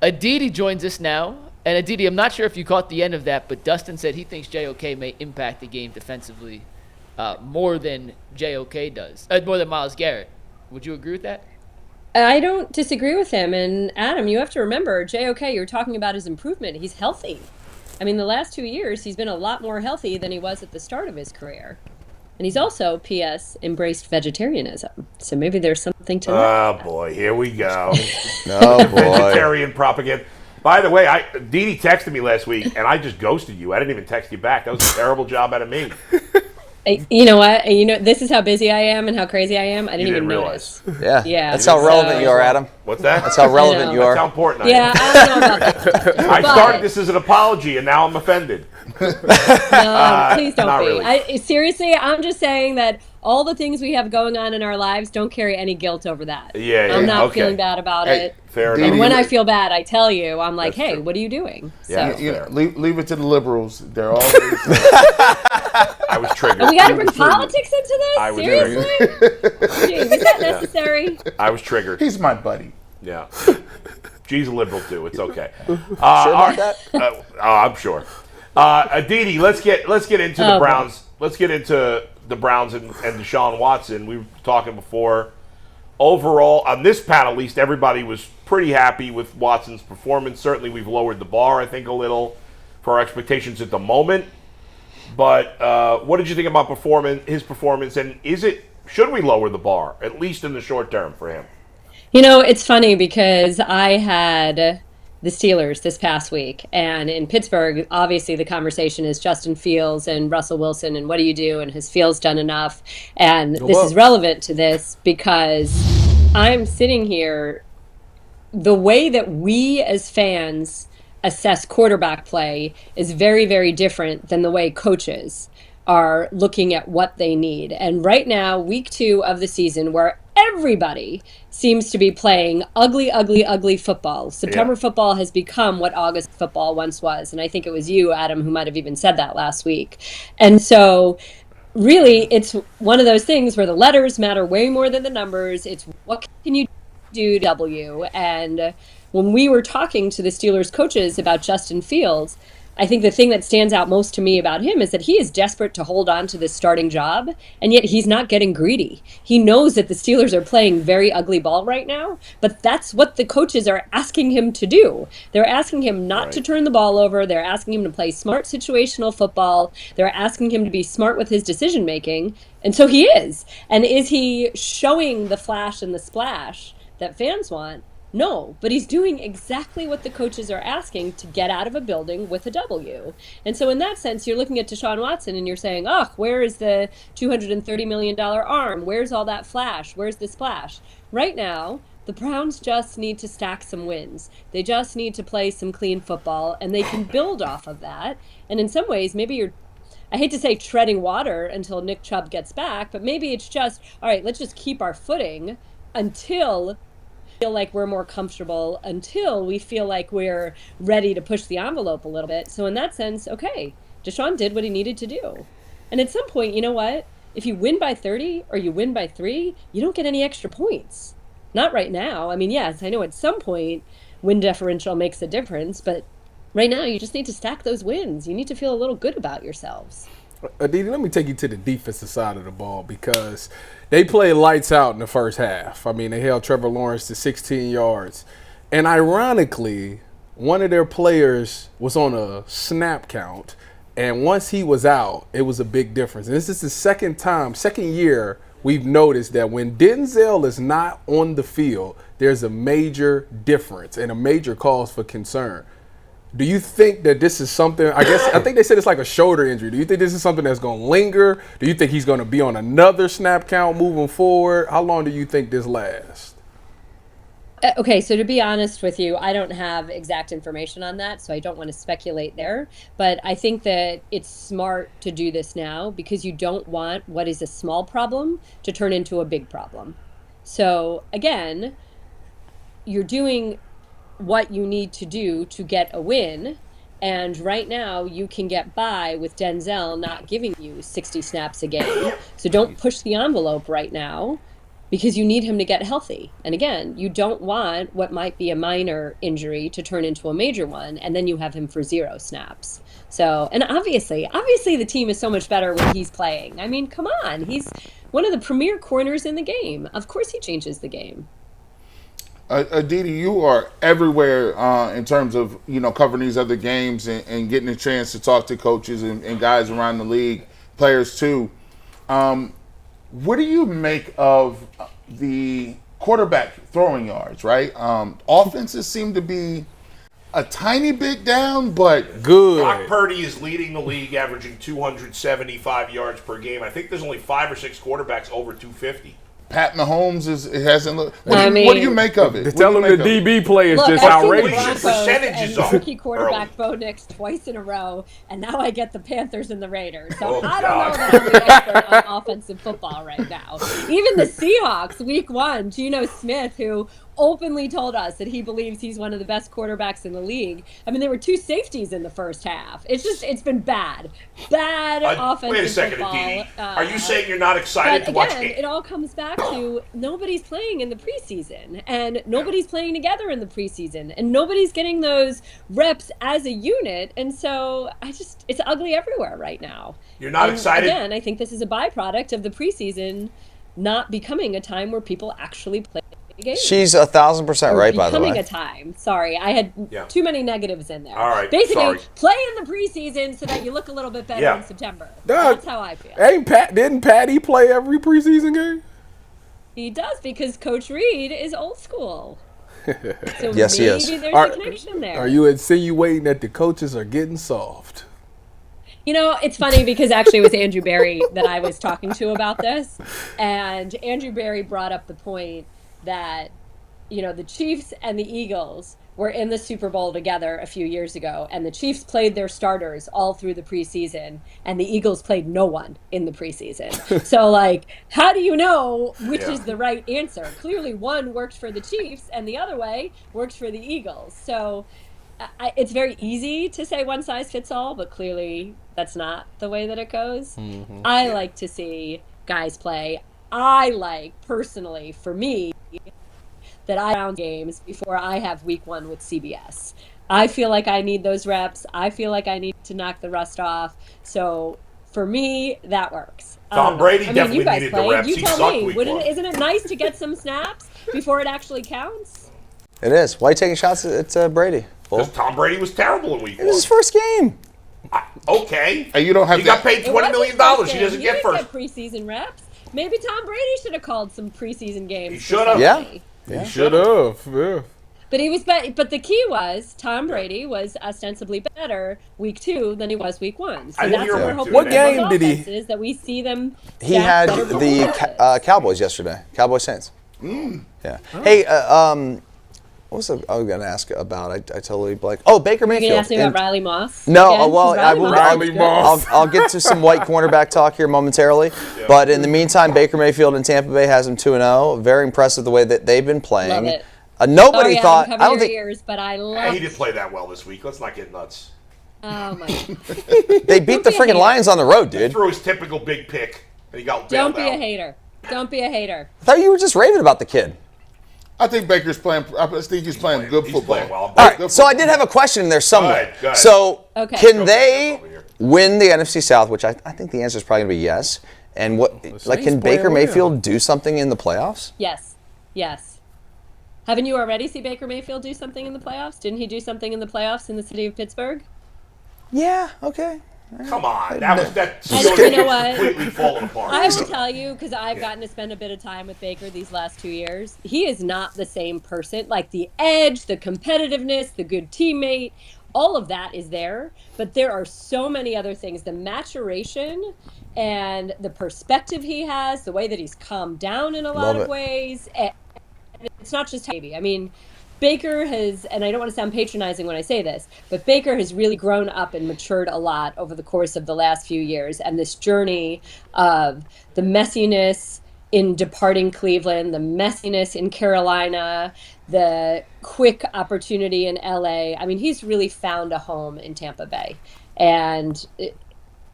Aditi joins us now. And Aditi, I'm not sure if you caught the end of that, but Dustin said he thinks JOK may impact the game defensively more than JOK does, more than Myles Garrett. Would you agree with that? I don't disagree with him. And Adam, you have to remember, JOK, you're talking about his improvement. He's healthy. I mean, the last 2 years, he's been a lot more healthy than he was at the start of his career. And he's also, P.S., embraced vegetarianism. So maybe there's something to that. Oh, boy, here we go. Oh, boy. Vegetarian propaganda. By the way, Dee Dee texted me last week, and I just ghosted you. I didn't even text you back. That was a terrible job out of me. You know what? This is how busy I am and how crazy I am. I didn't even realize. notice. Yeah. That's how relevant you are, Adam. What's that? That's how relevant you are. That's how important I am. Yeah, I don't know about that. I started this as an apology, and now I'm offended. No, please don't be. Really. Seriously, I'm just saying that all the things we have going on in our lives don't carry any guilt over that. Yeah, I'm not feeling bad about it. Fair enough. And when I feel bad, I tell you, I'm like, hey, what are you doing? Yeah, leave it to the liberals. They're always. I was triggered. And we got to bring politics into this? I was Seriously? Jeez, is that necessary? I was triggered. He's my buddy. Yeah. G's a liberal, too. It's okay. Sure about that? I'm sure. Aditi, let's get into the Browns. Let's get into the Browns and Deshaun Watson. We were talking before. Overall, on this panel, at least, everybody was pretty happy with Watson's performance. Certainly, we've lowered the bar, I think, a little for our expectations at the moment. But what did you think about his performance? And should we lower the bar, at least in the short term, for him? It's funny because I had the Steelers this past week, and in Pittsburgh, obviously the conversation is Justin Fields and Russell Wilson, and what do you do, and has Fields done enough? And this is relevant to this because I'm sitting here, the way that we as fans assess quarterback play is very, very different than the way coaches are looking at what they need. And right now, week 2 of the season, where everybody seems to be playing ugly, ugly, ugly football. September football has become what August football once was. And I think it was you, Adam, who might have even said that last week. And so really, it's one of those things where the letters matter way more than the numbers. It's what can you do, W. And when we were talking to the Steelers coaches about Justin Fields, I think the thing that stands out most to me about him is that he is desperate to hold on to this starting job, and yet he's not getting greedy. He knows that the Steelers are playing very ugly ball right now, but that's what the coaches are asking him to do. They're asking him not to turn the ball over. They're asking him to play smart situational football. They're asking him to be smart with his decision making, and so he is. And is he showing the flash and the splash that fans want? No, but he's doing exactly what the coaches are asking to get out of a building with a W. And so in that sense, you're looking at Deshaun Watson and you're saying, where is the $230 million arm? Where's all that flash? Where's the splash? Right now, the Browns just need to stack some wins. They just need to play some clean football, and they can build off of that. And in some ways, maybe I hate to say treading water until Nick Chubb gets back, but maybe it's just, all right, let's just keep our footing until feel like we're more comfortable, until we feel like we're ready to push the envelope a little bit. So in that sense, okay, Deshaun did what he needed to do. And at some point, you know what? If you win by 30 or you win by 3, you don't get any extra points. Not right now. I mean, yes, I know at some point win differential makes a difference, but right now you just need to stack those wins. You need to feel a little good about yourselves. Aditi, let me take you to the defensive side of the ball because they played lights out in the first half. I mean, they held Trevor Lawrence to 16 yards. And ironically, one of their players was on a snap count. And once he was out, it was a big difference. And this is the second year we've noticed that when Denzel is not on the field, there's a major difference and a major cause for concern. Do you think that this is something, I think they said it's like a shoulder injury. Do you think this is something that's going to linger? Do you think he's going to be on another snap count moving forward? How long do you think this lasts? Okay, so to be honest with you, I don't have exact information on that, so I don't want to speculate there. But I think that it's smart to do this now because you don't want what is a small problem to turn into a big problem. So again, you're doing what you need to do to get a win, and right now you can get by with Denzel not giving you 60 snaps a game. So don't push the envelope right now. because you need him to get healthy. And again, you don't want what might be a minor injury to turn into a major one, and then you have him for 0 snaps. So, and obviously the team is so much better when he's playing. I mean, come on, he's one of the premier corners in the game. Of course he changes the game. Aditi, you are everywhere in terms of covering these other games and getting a chance to talk to coaches and guys around the league, players too. What do you make of the quarterback throwing yards? Right, offenses seem to be a tiny bit down, but good. Brock Purdy is leading the league, averaging 275 yards per game. I think there's only 5 or 6 quarterbacks over 250. Pat Mahomes hasn't looked. What do you make of it? Tell him the DB play is just outrageous. Percentages are rookie quarterback Bo Nix twice in a row, and now I get the Panthers and the Raiders. So I don't know that I'm the expert on offensive football right now. Even the Seahawks, week 1, Geno Smith, who openly told us that he believes he's one of the best quarterbacks in the league. I mean, there were 2 safeties in the first half. It's been bad offensive wait a second, football. Aditi. Are you saying you're not excited to watch games? It all comes back to nobody's playing in the preseason, and nobody's playing together in the preseason, and nobody's getting those reps as a unit, and so it's ugly everywhere right now. You're not excited? Again, I think this is a byproduct of the preseason not becoming a time where people actually play games. She's 1,000% right, by the way. Becoming a time. Sorry, I had too many negatives in there. All right, basically, play in the preseason so that you look a little bit better in September. That's how I feel. Didn't Patty play every preseason game? He does, because Coach Reed is old school. So yes, he is. Maybe there's a connection there. Are you insinuating that the coaches are getting soft? It's funny because actually it was Andrew Berry that I was talking to about this. And Andrew Berry brought up the point that, the Chiefs and the Eagles were in the Super Bowl together a few years ago, and the Chiefs played their starters all through the preseason, and the Eagles played no one in the preseason. So, how do you know which is the right answer? Clearly one worked for the Chiefs, and the other way worked for the Eagles. So it's very easy to say one size fits all, but clearly that's not the way that it goes. Mm-hmm. I like to see guys play. I like, personally, for me, that I round games before I have week 1 with CBS. I feel like I need those reps. I feel like I need to knock the rust off. So for me, that works. Tom Brady definitely needed the reps. You tell me, isn't it nice to get some snaps before it actually counts? It is. Why are you taking shots at Brady? Because Tom Brady was terrible in week 1. It was his first game. Okay. And you don't have he got paid $20 million. He doesn't get first. Get preseason reps. Maybe Tom Brady should have called some preseason games. He should have. Yeah. He should have. Yeah. But he was but the key was Tom Brady was ostensibly better week 2 than he was week 1. So that's what we're hoping. What game did he? Is that we see them. He had the Cowboys yesterday. Cowboys Saints. Yeah. Oh. Hey, what was I was going to ask about? I totally blanked. Oh, Baker Mayfield. You going to ask me about Riley Moss? No, again? well, I will. Riley Moss. I'll get to some white cornerback talk here momentarily. Yeah. But in the meantime, Baker Mayfield in Tampa Bay has him 2-0. Very impressive the way that they've been playing. Love it. Nobody thought. I don't think ears, but I love. He didn't play that well this week. Let's not get nuts. Oh my! They beat the freaking Lions on the road, dude. He threw his typical big pick, and he got bailed out. Don't be a hater. Don't be a hater. I thought you were just raving about the kid. I think Baker's playing. I think he's playing good football. Playing well. All right, so I did have a question in there somewhere. Go ahead. So can they win the NFC South? Which I think the answer is probably going to be yes. And can Baker Mayfield do something in the playoffs? Yes. Haven't you already seen Baker Mayfield do something in the playoffs? Didn't he do something in the playoffs in the city of Pittsburgh? Yeah. Okay. Come on, that's you know what? Completely falling apart. I will tell you, because I've gotten to spend a bit of time with Baker these last 2 years. He is not the same person. Like the edge, the competitiveness, the good teammate, all of that is there. But there are so many other things. The maturation and the perspective he has, the way that he's calmed down in a lot of ways. And it's not just baby. I mean, Baker has, and I don't want to sound patronizing when I say this, but Baker has really grown up and matured a lot over the course of the last few years. And this journey of the messiness in departing Cleveland, the messiness in Carolina, the quick opportunity in LA. I mean, he's really found a home in Tampa Bay. And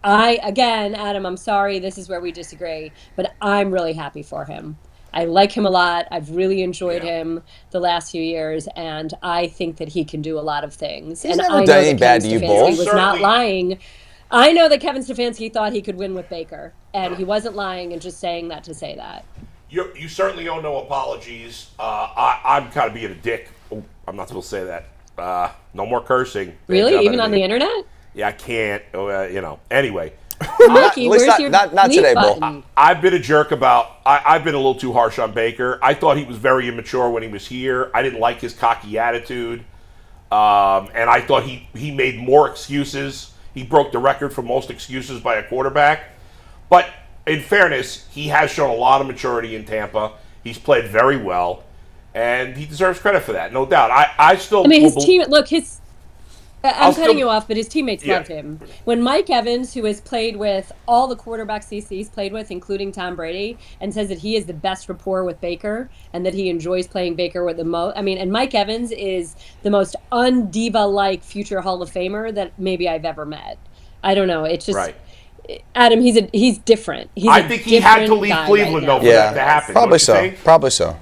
again, Adam, I'm sorry, this is where we disagree, but I'm really happy for him. I like him a lot. I've really enjoyed him the last few years, and I think that he can do a lot of things. He's and never I know done that any bad to Kevin you, Stefanski Bull. was not Certainly. lying. I know that Kevin Stefanski thought he could win with Baker, and he wasn't lying and just saying that to say that. You certainly owe no apologies. I'm kind of being a dick. Oh, I'm not supposed to say that. No more cursing. Really? Even on the internet? Yeah, I can't. Anyway. Mickey, at least where's your not bleep today, Bull. button? I've been a jerk about. I've been a little too harsh on Baker. I thought he was very immature when he was here. I didn't like his cocky attitude, and I thought he made more excuses. He broke the record for most excuses by a quarterback. But in fairness, he has shown a lot of maturity in Tampa. He's played very well, and he deserves credit for that, no doubt. I still. I mean, his team. Look, I'm cutting still- you off, but his teammates Yeah. love him. When Mike Evans, who has played with all the quarterbacks he's played with, including Tom Brady, and says that he is the best rapport with Baker and that he enjoys playing Baker with the most. I mean, and Mike Evans is the most un-diva-like future Hall of Famer that maybe I've ever met. I don't know. It's just Right. Adam. He's different. I think he had to leave Cleveland though for that to happen. Probably don't you so. think? Probably so.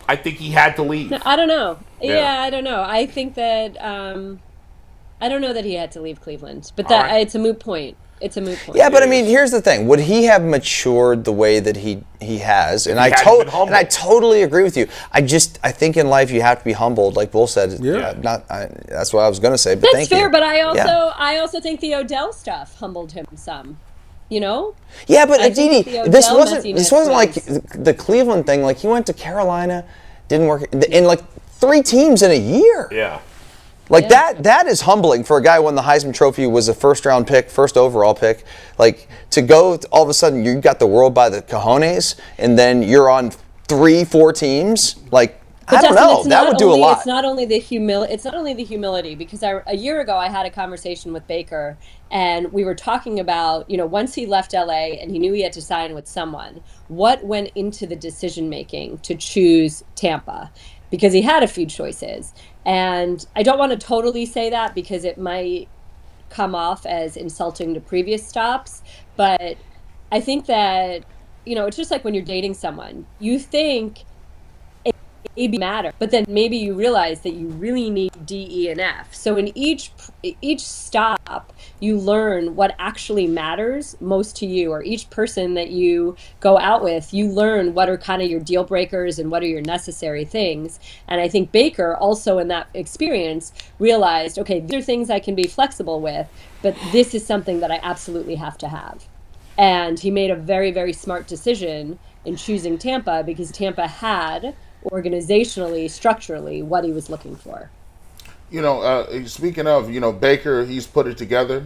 I think he had to leave. I don't know. Yeah. Yeah, I don't know. I think that I don't know that he had to leave Cleveland, but All right. it's a moot point. It's a moot point. Yeah, but I mean, here's the thing: would he have matured the way that he has? And hadn't been humble. and I totally agree with you. I think in life you have to be humbled, like Bull said. Yeah. That's what I was going to say. But That's thank fair, you. but I Yeah. also think the Odell stuff humbled him some. You know? Yeah, but I think Aditi, the this Odell wasn't messiness like was- the Cleveland thing. Like he went to Carolina, didn't work in like 3 teams in a year. Yeah. Like that is humbling for a guy who won the Heisman Trophy, was a first overall pick. Like to go all of a sudden you got the world by the cojones, and then you're on 3-4 teams. Like But I don't Dustin, know. it's That not would do a only- lot. It's not only the humility, because a year ago I had a conversation with Baker, and we were talking about, once he left LA and he knew he had to sign with someone, what went into the decision making to choose Tampa, because he had a few choices. And I don't want to totally say that because it might come off as insulting to previous stops, but I think that, it's just like when you're dating someone, you think maybe matter, but then maybe you realize that you really need D, E, and F. So in each stop, you learn what actually matters most to you, or each person that you go out with, you learn what are kind of your deal breakers and what are your necessary things. And I think Baker also in that experience realized, okay, these are things I can be flexible with, but this is something that I absolutely have to have. And he made a very, very smart decision in choosing Tampa, because Tampa had organizationally, structurally, what he was looking for. Speaking of, Baker, he's put it together.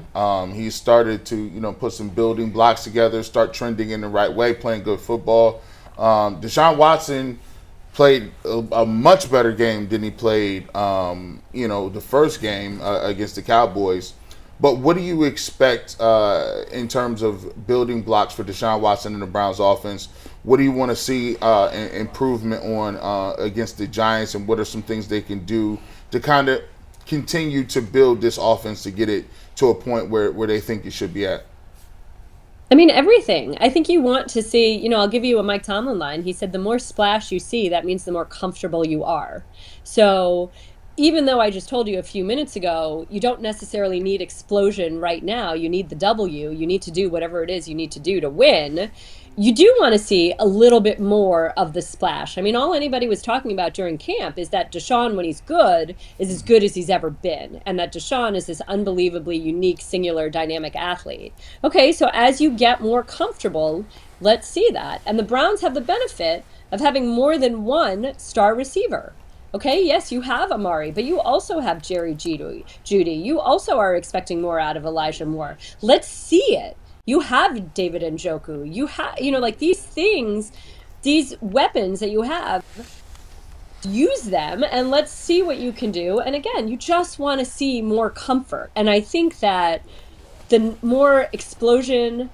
He's started to, put some building blocks together, start trending in the right way, playing good football. Deshaun Watson played a much better game than he played, the first game against the Cowboys. But what do you expect in terms of building blocks for Deshaun Watson and the Browns offense? What do you want to see improvement on against the Giants, and what are some things they can do to kind of continue to build this offense to get it to a point where they think it should be at? I mean, everything. I think you want to see, I'll give you a Mike Tomlin line. He said, the more splash you see, that means the more comfortable you are. So even though I just told you a few minutes ago, you don't necessarily need explosion right now. You need the W. You need to do whatever it is you need to do to win. You do want to see a little bit more of the splash. I mean, all anybody was talking about during camp is that Deshaun, when he's good, is as good as he's ever been. And that Deshaun is this unbelievably unique, singular, dynamic athlete. Okay, so as you get more comfortable, let's see that. And the Browns have the benefit of having more than one star receiver. Okay, yes, you have Amari, but you also have Jerry Jeudy. You also are expecting more out of Elijah Moore. Let's see it. You have David Njoku. You have, like these things, these weapons that you have, use them and let's see what you can do. And again, you just want to see more comfort. And I think that the more explosion,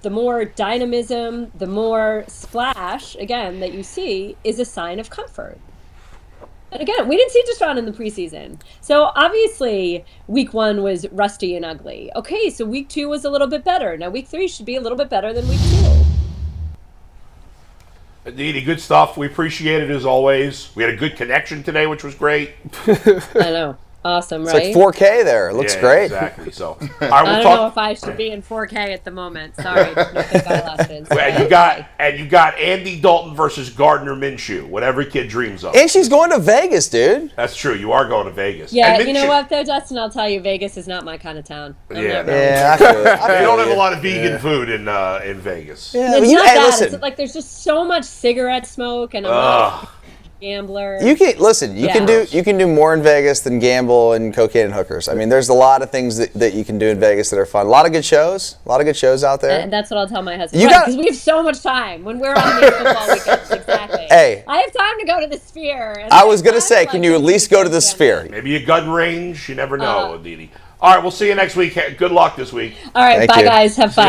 the more dynamism, the more splash, again, that you see is a sign of comfort. And again, we didn't see Deshaun in the preseason. So obviously, week 1 was rusty and ugly. Okay, so week 2 was a little bit better. Now week 3 should be a little bit better than week 2. Aditi, good stuff. We appreciate it as always. We had a good connection today, which was great. I know. Awesome, It's right? like 4K there. It looks Yeah, great. Exactly. So, all right, I we'll don't talk. know if I should be in 4K at the moment. Sorry, no fake eyelashes. And you got Andy Dalton versus Gardner Minshew. What every kid dreams of. And she's going to Vegas, dude. That's true. You are going to Vegas. Yeah, And you know Minshew- what though, Dustin? I'll tell you, Vegas is not my kind of town. I'm Yeah, not no. really- Yeah, I feel it. I They feel don't have you. a lot of vegan food in Vegas. Yeah, It's but you, not hey, that. listen. It's like there's just so much cigarette smoke, and I'm not a gambler. You can listen. You can do more in Vegas than gamble and cocaine and hookers. I mean, there's a lot of things that you can do in Vegas that are fun. A lot of good shows. A lot of good shows out there. And that's what I'll tell my husband. You Right, got- because we have so much time when we're on these football weekends. Exactly. Hey. I have time to go to the Sphere. and I was gonna have say, time to, can you at least go to the Sphere? Maybe a gun range. You never know, Aditi. All right, we'll see you next week. Good luck this week. All right, Thank bye you. guys. Have fun.